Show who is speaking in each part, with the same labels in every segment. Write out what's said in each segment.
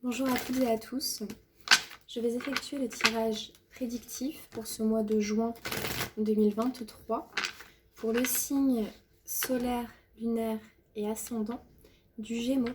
Speaker 1: Bonjour à toutes et à tous. Je vais effectuer le tirage prédictif pour ce mois de juin 2023 pour le signe solaire, lunaire et ascendant du Gémeaux.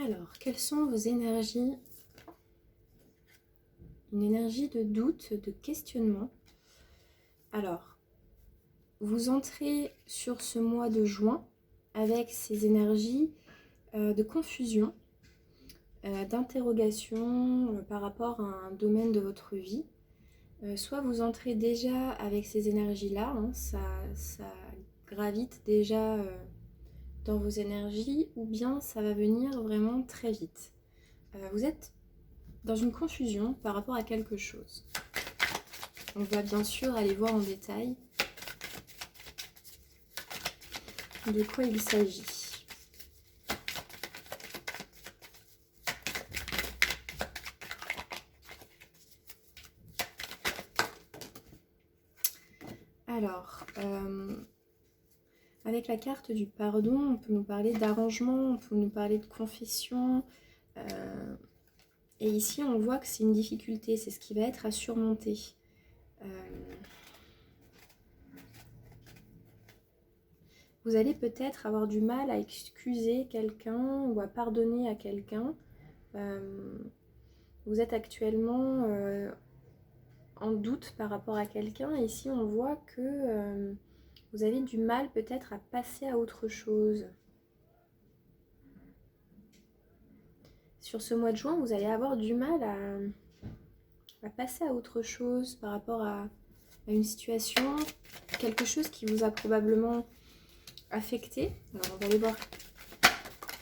Speaker 1: Alors, quelles sont vos énergies? Une énergie de doute, de questionnement. Alors, vous entrez sur ce mois de juin avec ces énergies de confusion, d'interrogation par rapport à un domaine de votre vie. Soit vous entrez déjà avec ces énergies-là, ça gravite déjà dans vos énergies, ou bien ça va venir vraiment très vite. Vous êtes dans une confusion par rapport à quelque chose. On va bien sûr aller voir en détail de quoi il s'agit. Alors, avec la carte du pardon, on peut nous parler d'arrangement, on peut nous parler de confession. Et ici, on voit que c'est une difficulté, c'est ce qui va être à surmonter. Vous allez peut-être avoir du mal à excuser quelqu'un ou à pardonner à quelqu'un. Vous êtes actuellement en doute par rapport à quelqu'un. Et ici, on voit que vous avez du mal peut-être à passer à autre chose. Sur ce mois de juin, vous allez avoir du mal à passer à autre chose par rapport à une situation, quelque chose qui vous a probablement affecté. Alors, on va aller voir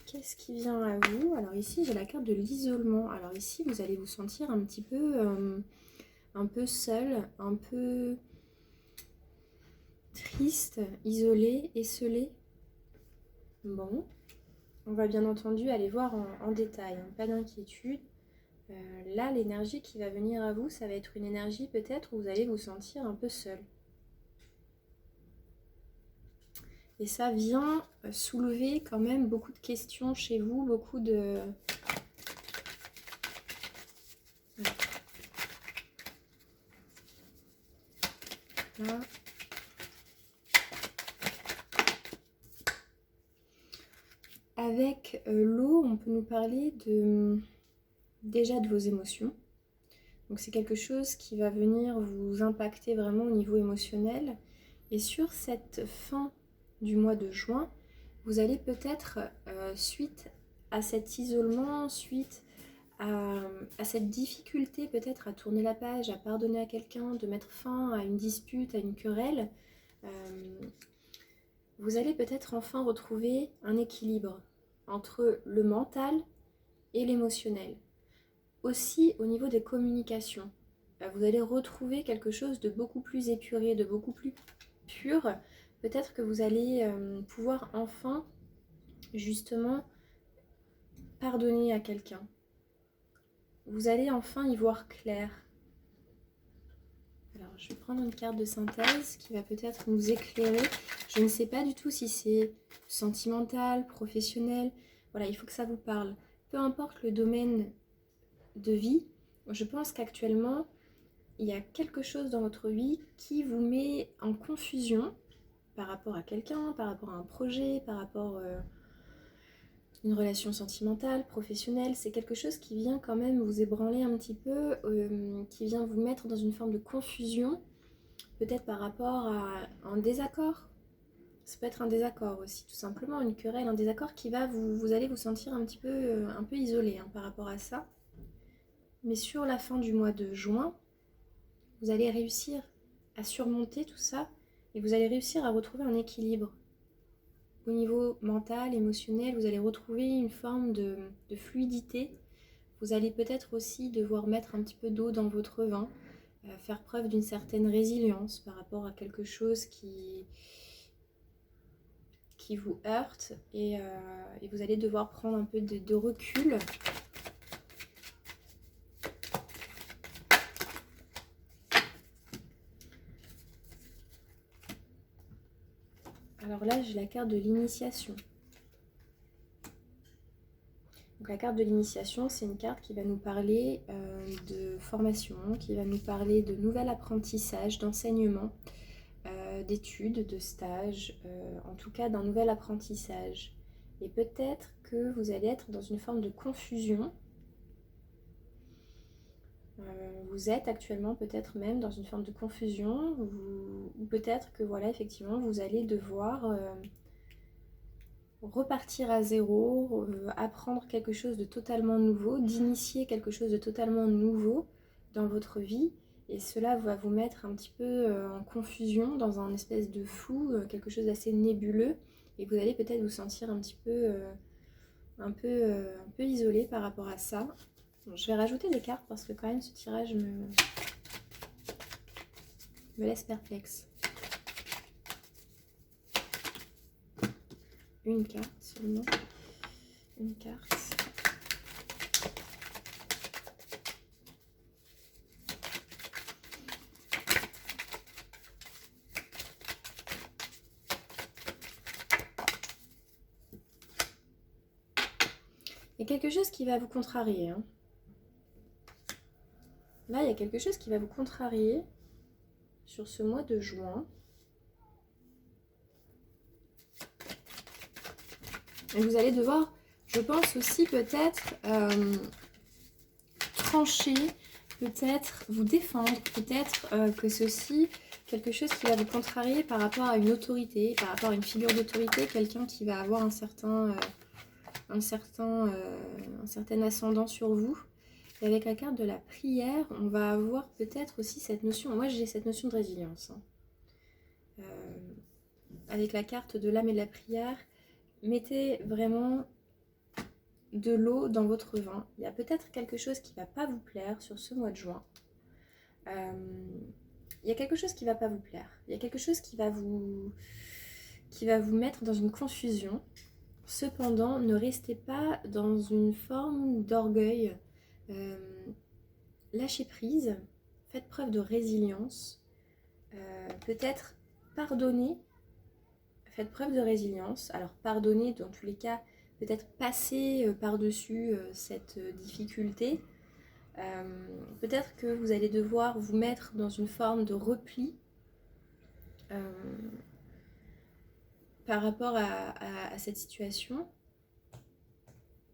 Speaker 1: qu'est-ce qui vient à vous. Alors ici, j'ai la carte de l'isolement. Alors ici, vous allez vous sentir un petit peu seul, un peu triste, isolé, esselé. Bon, on va bien entendu aller voir en détail, hein, pas d'inquiétude. Là, l'énergie qui va venir à vous, ça va être une énergie peut-être où vous allez vous sentir un peu seul. Et ça vient soulever quand même beaucoup de questions chez vous, beaucoup de... Là. Avec l'eau, on peut nous parler déjà de vos émotions. Donc c'est quelque chose qui va venir vous impacter vraiment au niveau émotionnel. Et sur cette fin du mois de juin, vous allez peut-être, suite à cet isolement, suite à cette difficulté peut-être à tourner la page, à pardonner à quelqu'un, de mettre fin à une dispute, à une querelle, vous allez peut-être enfin retrouver un équilibre entre le mental et l'émotionnel. Aussi au niveau des communications, vous allez retrouver quelque chose de beaucoup plus épuré, de beaucoup plus pur. Peut-être que vous allez pouvoir enfin justement pardonner à quelqu'un. Vous allez enfin y voir clair. Alors je vais prendre une carte de synthèse qui va peut-être nous éclairer. Je ne sais pas du tout si c'est sentimental, professionnel. Voilà, il faut que ça vous parle. Peu importe le domaine de vie, je pense qu'actuellement, il y a quelque chose dans votre vie qui vous met en confusion par rapport à quelqu'un, par rapport à un projet, par rapport à une relation sentimentale, professionnelle. C'est quelque chose qui vient quand même vous ébranler un petit peu, qui vient vous mettre dans une forme de confusion, peut-être par rapport à un désaccord. Ça peut être un désaccord aussi, tout simplement, une querelle, un désaccord qui va vous allez vous sentir un peu isolé par rapport à ça. Mais sur la fin du mois de juin, vous allez réussir à surmonter tout ça et vous allez réussir à retrouver un équilibre. Au niveau mental, émotionnel, vous allez retrouver une forme de fluidité. Vous allez peut-être aussi devoir mettre un petit peu d'eau dans votre vin, faire preuve d'une certaine résilience par rapport à quelque chose qui vous heurte et vous allez devoir prendre un peu de recul. Alors là, j'ai la carte de l'initiation. Donc la carte de l'initiation, c'est une carte qui va nous parler de formation, qui va nous parler de nouvel apprentissage, d'enseignement, d'études, de stages, en tout cas d'un nouvel apprentissage. Et peut-être que vous allez être dans une forme de confusion. Vous êtes actuellement peut-être même dans une forme de confusion, ou peut-être que voilà, effectivement, vous allez devoir repartir à zéro, apprendre quelque chose de totalement nouveau, d'initier quelque chose de totalement nouveau dans votre vie. Et cela va vous mettre un petit peu en confusion, dans un espèce de flou, quelque chose d'assez nébuleux. Et vous allez peut-être vous sentir un petit peu, un peu isolé par rapport à ça. Bon, je vais rajouter des cartes parce que quand même ce tirage me laisse perplexe. Une carte seulement. Une carte. Il y a quelque chose qui va vous contrarier. Hein. Là, il y a quelque chose qui va vous contrarier sur ce mois de juin. Et vous allez devoir, je pense aussi peut-être trancher, peut-être vous défendre, peut-être que c'est aussi quelque chose qui va vous contrarier par rapport à une autorité, par rapport à une figure d'autorité, quelqu'un qui va avoir un certain ascendant sur vous. Et avec la carte de la prière, on va avoir peut-être aussi cette notion, moi j'ai cette notion de résilience. Hein. Avec la carte de l'âme et de la prière, mettez vraiment de l'eau dans votre vin. Il y a peut-être quelque chose qui ne va pas vous plaire sur ce mois de juin. Il y a quelque chose qui ne va pas vous plaire. Il y a quelque chose qui va vous mettre dans une confusion. Cependant, ne restez pas dans une forme d'orgueil. Lâchez prise, faites preuve de résilience. Peut-être pardonnez, faites preuve de résilience. Alors pardonnez dans tous les cas, peut-être passer par-dessus cette difficulté. Peut-être que vous allez devoir vous mettre dans une forme de repli par rapport à cette situation.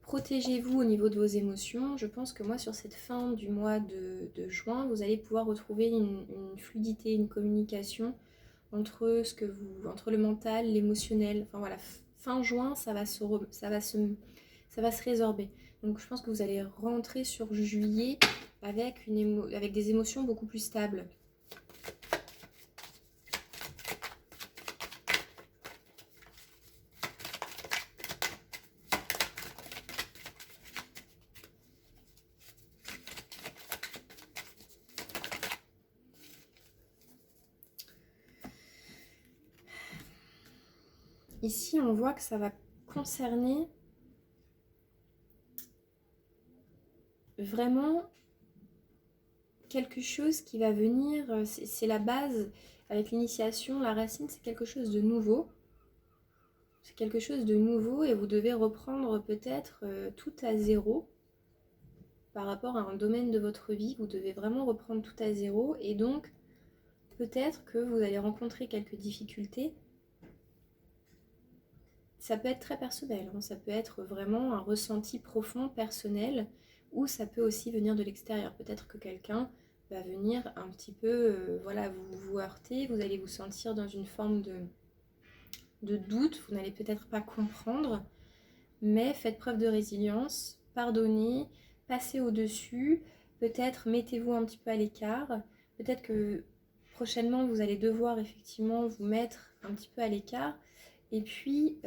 Speaker 1: Protégez-vous au niveau de vos émotions. Je pense que moi, sur cette fin du mois de juin, vous allez pouvoir retrouver une fluidité, une communication entre le mental, l'émotionnel. Enfin voilà, fin juin, ça va se résorber. Donc je pense que vous allez rentrer sur juillet avec des émotions beaucoup plus stables. Ici, on voit que ça va concerner vraiment quelque chose qui va venir, c'est la base, avec l'initiation, la racine, c'est quelque chose de nouveau. C'est quelque chose de nouveau et vous devez reprendre peut-être tout à zéro par rapport à un domaine de votre vie. Vous devez vraiment reprendre tout à zéro et donc peut-être que vous allez rencontrer quelques difficultés. Ça peut être très personnel, hein. Ça peut être vraiment un ressenti profond, personnel, ou ça peut aussi venir de l'extérieur. Peut-être que quelqu'un va venir un petit peu voilà, vous heurter, vous allez vous sentir dans une forme de doute, vous n'allez peut-être pas comprendre, mais faites preuve de résilience, pardonnez, passez au-dessus, peut-être mettez-vous un petit peu à l'écart, Peut-être que prochainement, vous allez devoir effectivement vous mettre un petit peu à l'écart. Et puis,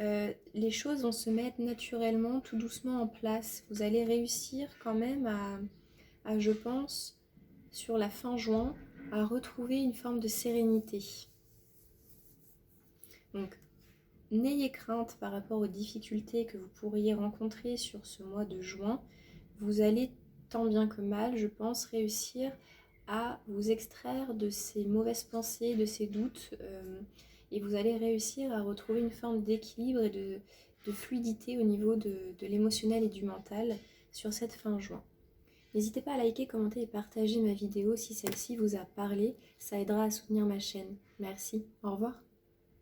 Speaker 1: les choses vont se mettre naturellement, tout doucement en place. Vous allez réussir quand même je pense, sur la fin juin, à retrouver une forme de sérénité. Donc, n'ayez crainte par rapport aux difficultés que vous pourriez rencontrer sur ce mois de juin. Vous allez, tant bien que mal, je pense, réussir à vous extraire de ces mauvaises pensées, de ces doutes, et vous allez réussir à retrouver une forme d'équilibre et de fluidité au niveau de l'émotionnel et du mental sur cette fin juin. N'hésitez pas à liker, commenter et partager ma vidéo si celle-ci vous a parlé, ça aidera à soutenir ma chaîne. Merci, au revoir.